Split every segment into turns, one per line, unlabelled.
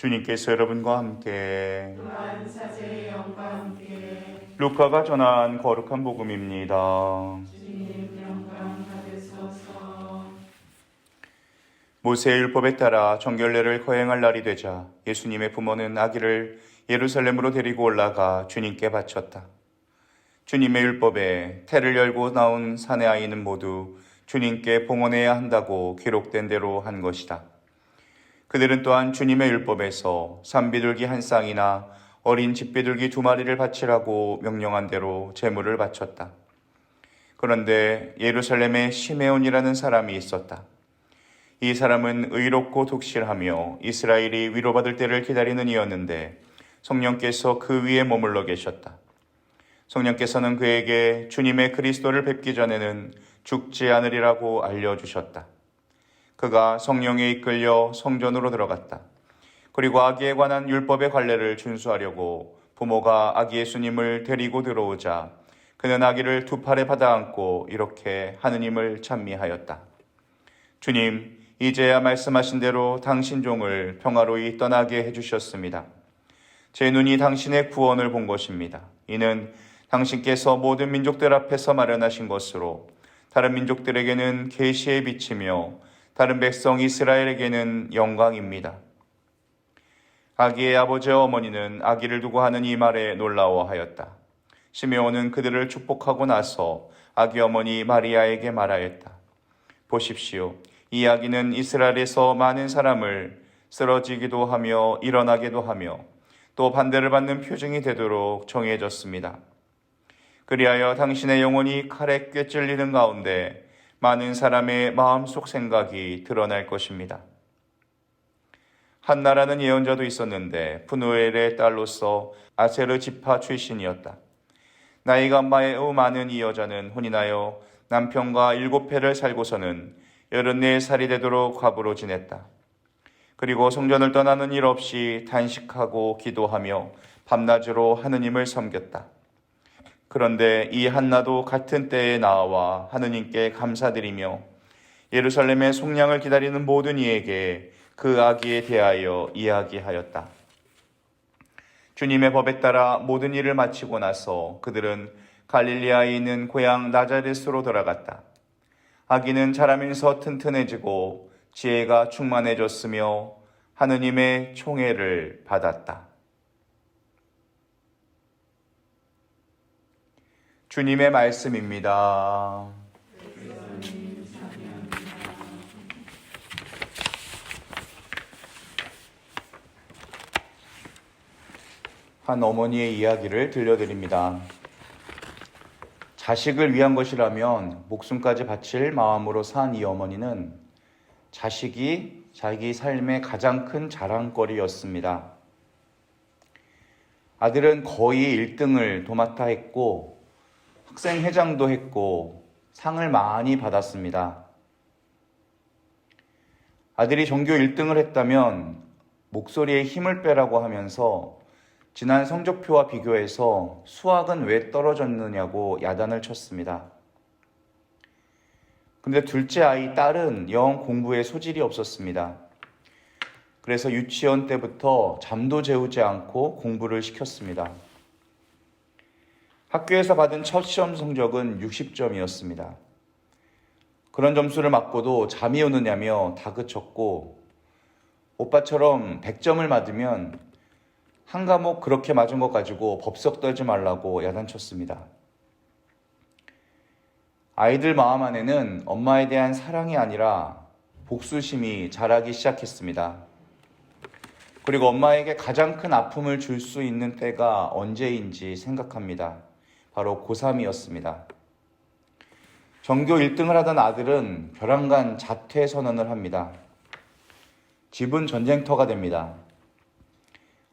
주님께서 여러분과 함께
또한 사제의 영과 함께
루카가 전한 거룩한 복음입니다.
주님 영광 받으소서.
모세의 율법에 따라 정결례를 거행할 날이 되자 예수님의 부모는 아기를 예루살렘으로 데리고 올라가 주님께 바쳤다. 주님의 율법에 태를 열고 나온 사내 아이는 모두 주님께 봉헌해야 한다고 기록된 대로 한 것이다. 그들은 또한 주님의 율법에서 산비둘기 한 쌍이나 어린 집비둘기 2마리를 바치라고 명령한 대로 제물을 바쳤다. 그런데 예루살렘에 시메온이라는 사람이 있었다. 이 사람은 의롭고 독실하며 이스라엘이 위로받을 때를 기다리는 이였는데 성령께서 그 위에 머물러 계셨다. 성령께서는 그에게 주님의 그리스도를 뵙기 전에는 죽지 않으리라고 알려주셨다. 그가 성령에 이끌려 성전으로 들어갔다. 그리고 아기에 관한 율법의 관례를 준수하려고 부모가 아기 예수님을 데리고 들어오자 그는 아기를 2팔에 받아 안고 이렇게 하느님을 찬미하였다. 주님, 이제야 말씀하신 대로 당신 종을 평화로이 떠나게 해주셨습니다. 제 눈이 당신의 구원을 본 것입니다. 이는 당신께서 모든 민족들 앞에서 마련하신 것으로 다른 민족들에게는 계시의 빛이며 다른 백성 이스라엘에게는 영광입니다. 아기의 아버지와 어머니는 아기를 두고 하는 이 말에 놀라워하였다. 시메온은 그들을 축복하고 나서 아기 어머니 마리아에게 말하였다. 보십시오. 이 아기는 이스라엘에서 많은 사람을 쓰러지기도 하며 일어나기도 하며 또 반대를 받는 표징이 되도록 정해졌습니다. 그리하여 당신의 영혼이 칼에 꿰찔리는 가운데 많은 사람의 마음속 생각이 드러날 것입니다. 한나라는 예언자도 있었는데 푸누엘의 딸로서 아세르 지파 출신이었다. 나이가 매우 많은 이 여자는 혼인하여 남편과 7해를 살고서는 84살이 되도록 과부로 지냈다. 그리고 성전을 떠나는 일 없이 단식하고 기도하며 밤낮으로 하느님을 섬겼다. 그런데 이 한나도 같은 때에 나와 하느님께 감사드리며 예루살렘의 속량을 기다리는 모든 이에게 그 아기에 대하여 이야기하였다. 주님의 법에 따라 모든 일을 마치고 나서 그들은 갈릴리아에 있는 고향 나자렛으로 돌아갔다. 아기는 자라면서 튼튼해지고 지혜가 충만해졌으며 하느님의 총애를 받았다. 주님의 말씀입니다. 한 어머니의 이야기를 들려드립니다. 자식을 위한 것이라면 목숨까지 바칠 마음으로 산 이 어머니는 자식이 자기 삶의 가장 큰 자랑거리였습니다. 아들은 거의 1등을 도맡아 했고 학생회장도 했고 상을 많이 받았습니다. 아들이 전교 1등을 했다면 목소리에 힘을 빼라고 하면서 지난 성적표와 비교해서 수학은 왜 떨어졌느냐고 야단을 쳤습니다. 근데 둘째 아이 딸은 영 공부에 소질이 없었습니다. 그래서 유치원 때부터 잠도 재우지 않고 공부를 시켰습니다. 학교에서 받은 첫 시험 성적은 60점이었습니다. 그런 점수를 맞고도 잠이 오느냐며 다그쳤고 오빠처럼 100점을 맞으면 한 과목 그렇게 맞은 것 가지고 법석 떨지 말라고 야단쳤습니다. 아이들 마음 안에는 엄마에 대한 사랑이 아니라 복수심이 자라기 시작했습니다. 그리고 엄마에게 가장 큰 아픔을 줄 수 있는 때가 언제인지 생각합니다. 바로 고3이었습니다. 전교 1등을 하던 아들은 벼랑간 자퇴 선언을 합니다. 집은 전쟁터가 됩니다.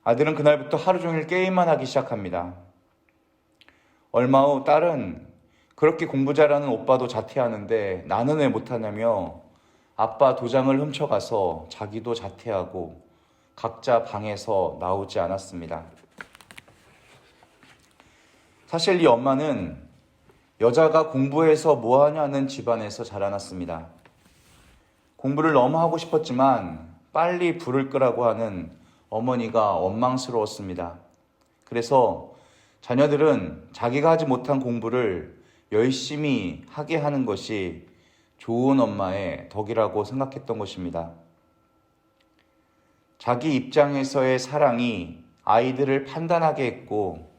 아들은 그날부터 하루 종일 게임만 하기 시작합니다. 얼마 후 딸은 그렇게 공부 잘하는 오빠도 자퇴하는데 나는 왜 못하냐며 아빠 도장을 훔쳐가서 자기도 자퇴하고 각자 방에서 나오지 않았습니다. 사실 이 엄마는 여자가 공부해서 뭐하냐는 집안에서 자라났습니다. 공부를 너무 하고 싶었지만 빨리 불을 끄라고 하는 어머니가 원망스러웠습니다. 그래서 자녀들은 자기가 하지 못한 공부를 열심히 하게 하는 것이 좋은 엄마의 덕이라고 생각했던 것입니다. 자기 입장에서의 사랑이 아이들을 판단하게 했고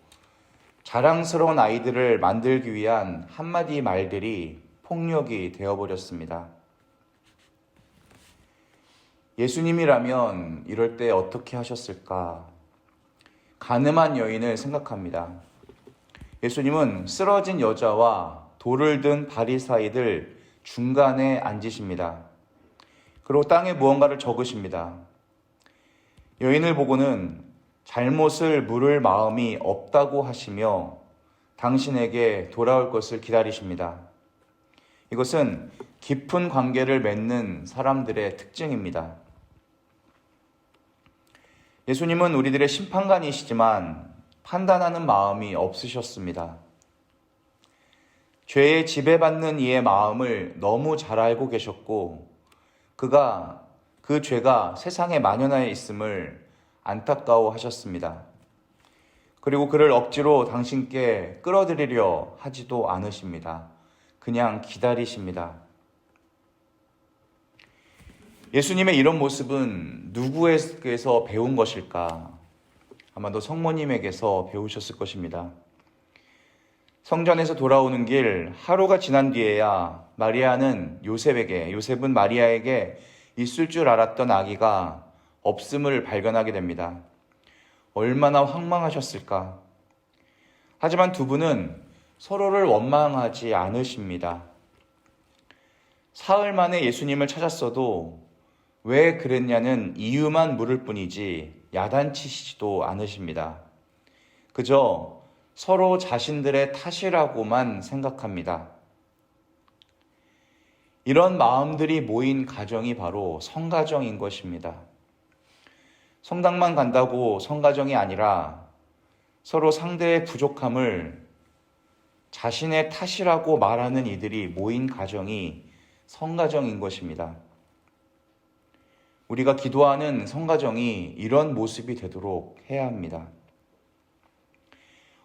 자랑스러운 아이들을 만들기 위한 한마디 말들이 폭력이 되어버렸습니다. 예수님이라면 이럴 때 어떻게 하셨을까? 가늠한 여인을 생각합니다. 예수님은 쓰러진 여자와 돌을 든 바리사이들 중간에 앉으십니다. 그리고 땅에 무언가를 적으십니다. 여인을 보고는 잘못을 물을 마음이 없다고 하시며 당신에게 돌아올 것을 기다리십니다. 이것은 깊은 관계를 맺는 사람들의 특징입니다. 예수님은 우리들의 심판관이시지만 판단하는 마음이 없으셨습니다. 죄에 지배받는 이의 마음을 너무 잘 알고 계셨고 그가 그 죄가 세상에 만연하여 있음을 안타까워하셨습니다. 그리고 그를 억지로 당신께 끌어들이려 하지도 않으십니다. 그냥 기다리십니다. 예수님의 이런 모습은 누구에게서 배운 것일까? 아마도 성모님에게서 배우셨을 것입니다. 성전에서 돌아오는 길 하루가 지난 뒤에야 요셉은 마리아에게 있을 줄 알았던 아기가 없음을 발견하게 됩니다. 얼마나 황망하셨을까? 하지만 두 분은 서로를 원망하지 않으십니다. 사흘 만에 예수님을 찾았어도 왜 그랬냐는 이유만 물을 뿐이지 야단치시지도 않으십니다. 그저 서로 자신들의 탓이라고만 생각합니다. 이런 마음들이 모인 가정이 바로 성가정인 것입니다. 성당만 간다고 성가정이 아니라 서로 상대의 부족함을 자신의 탓이라고 말하는 이들이 모인 가정이 성가정인 것입니다. 우리가 기도하는 성가정이 이런 모습이 되도록 해야 합니다.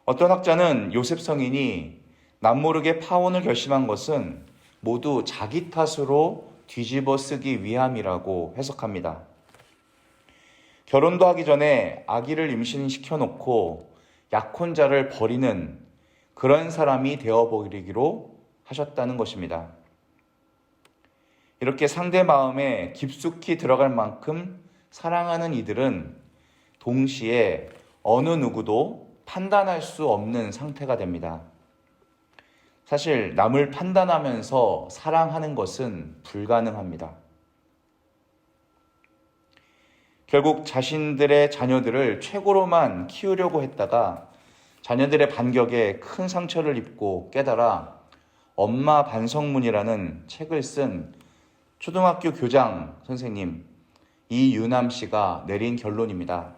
어떤 학자는 요셉 성인이 남모르게 파혼을 결심한 것은 모두 자기 탓으로 뒤집어 쓰기 위함이라고 해석합니다. 결혼도 하기 전에 아기를 임신시켜놓고 약혼자를 버리는 그런 사람이 되어버리기로 하셨다는 것입니다. 이렇게 상대 마음에 깊숙이 들어갈 만큼 사랑하는 이들은 동시에 어느 누구도 판단할 수 없는 상태가 됩니다. 사실 남을 판단하면서 사랑하는 것은 불가능합니다. 결국 자신들의 자녀들을 최고로만 키우려고 했다가 자녀들의 반격에 큰 상처를 입고 깨달아 엄마 반성문이라는 책을 쓴 초등학교 교장 선생님 이유남 씨가 내린 결론입니다.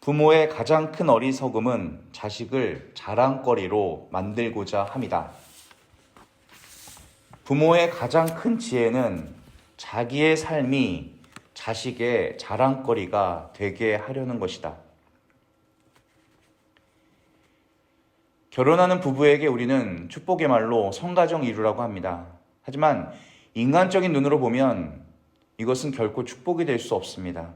부모의 가장 큰 어리석음은 자식을 자랑거리로 만들고자 합니다. 부모의 가장 큰 지혜는 자기의 삶이 자식의 자랑거리가 되게 하려는 것이다. 결혼하는 부부에게 우리는 축복의 말로 성가정 이루라고 합니다. 하지만 인간적인 눈으로 보면 이것은 결코 축복이 될 수 없습니다.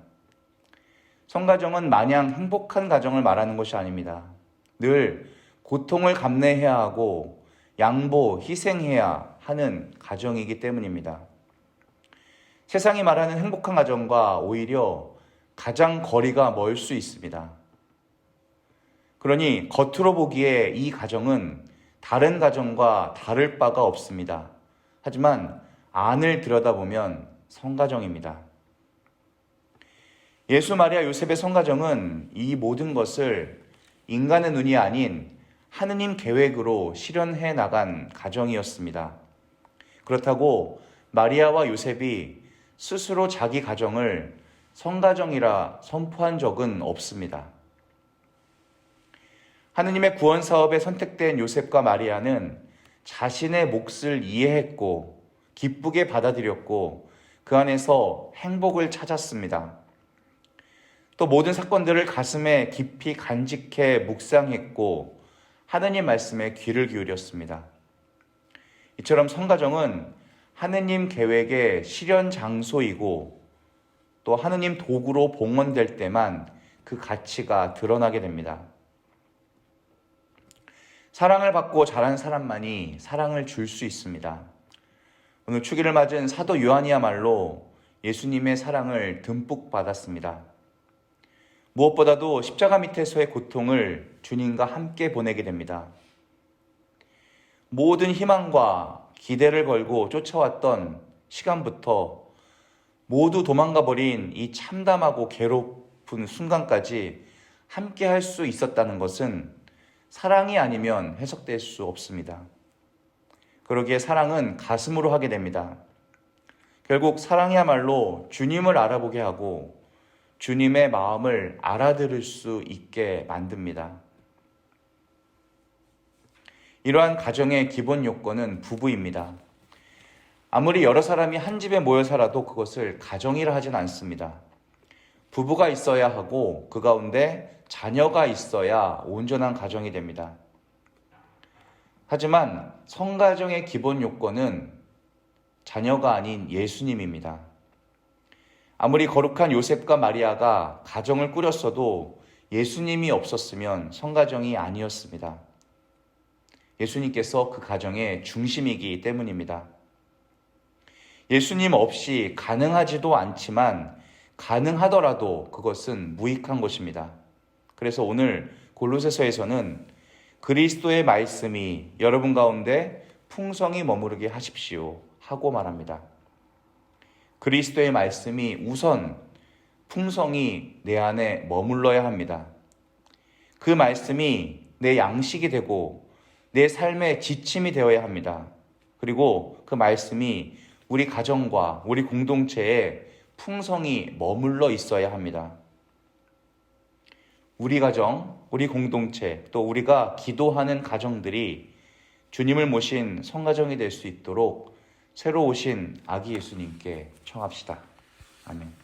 성가정은 마냥 행복한 가정을 말하는 것이 아닙니다. 늘 고통을 감내해야 하고 양보, 희생해야 하는 가정이기 때문입니다. 세상이 말하는 행복한 가정과 오히려 가장 거리가 멀 수 있습니다. 그러니 겉으로 보기에 이 가정은 다른 가정과 다를 바가 없습니다. 하지만 안을 들여다보면 성가정입니다. 예수, 마리아, 요셉의 성가정은 이 모든 것을 인간의 눈이 아닌 하느님 계획으로 실현해 나간 가정이었습니다. 그렇다고 마리아와 요셉이 스스로 자기 가정을 성가정이라 선포한 적은 없습니다. 하느님의 구원 사업에 선택된 요셉과 마리아는 자신의 몫을 이해했고 기쁘게 받아들였고 그 안에서 행복을 찾았습니다. 또 모든 사건들을 가슴에 깊이 간직해 묵상했고 하느님 말씀에 귀를 기울였습니다. 이처럼 성가정은 하느님 계획의 실현 장소이고 또 하느님 도구로 봉헌될 때만 그 가치가 드러나게 됩니다. 사랑을 받고 자란 사람만이 사랑을 줄 수 있습니다. 오늘 축일을 맞은 사도 요한이야말로 예수님의 사랑을 듬뿍 받았습니다. 무엇보다도 십자가 밑에서의 고통을 주님과 함께 보내게 됩니다. 모든 희망과 기대를 걸고 쫓아왔던 시간부터 모두 도망가 버린 이 참담하고 괴롭은 순간까지 함께 할 수 있었다는 것은 사랑이 아니면 해석될 수 없습니다. 그러기에 사랑은 가슴으로 하게 됩니다. 결국 사랑이야말로 주님을 알아보게 하고 주님의 마음을 알아들을 수 있게 만듭니다. 이러한 가정의 기본 요건은 부부입니다. 아무리 여러 사람이 한 집에 모여 살아도 그것을 가정이라 하진 않습니다. 부부가 있어야 하고 그 가운데 자녀가 있어야 온전한 가정이 됩니다. 하지만 성가정의 기본 요건은 자녀가 아닌 예수님입니다. 아무리 거룩한 요셉과 마리아가 가정을 꾸렸어도 예수님이 없었으면 성가정이 아니었습니다. 예수님께서 그 가정의 중심이기 때문입니다. 예수님 없이 가능하지도 않지만 가능하더라도 그것은 무익한 것입니다. 그래서 오늘 골로새서에서는 그리스도의 말씀이 여러분 가운데 풍성히 머무르게 하십시오 하고 말합니다. 그리스도의 말씀이 우선 풍성히 내 안에 머물러야 합니다. 그 말씀이 내 양식이 되고 내 삶의 지침이 되어야 합니다. 그리고 그 말씀이 우리 가정과 우리 공동체에 풍성히 머물러 있어야 합니다. 우리 가정, 우리 공동체, 또 우리가 기도하는 가정들이 주님을 모신 성가정이 될 수 있도록 새로 오신 아기 예수님께 청합시다. 아멘.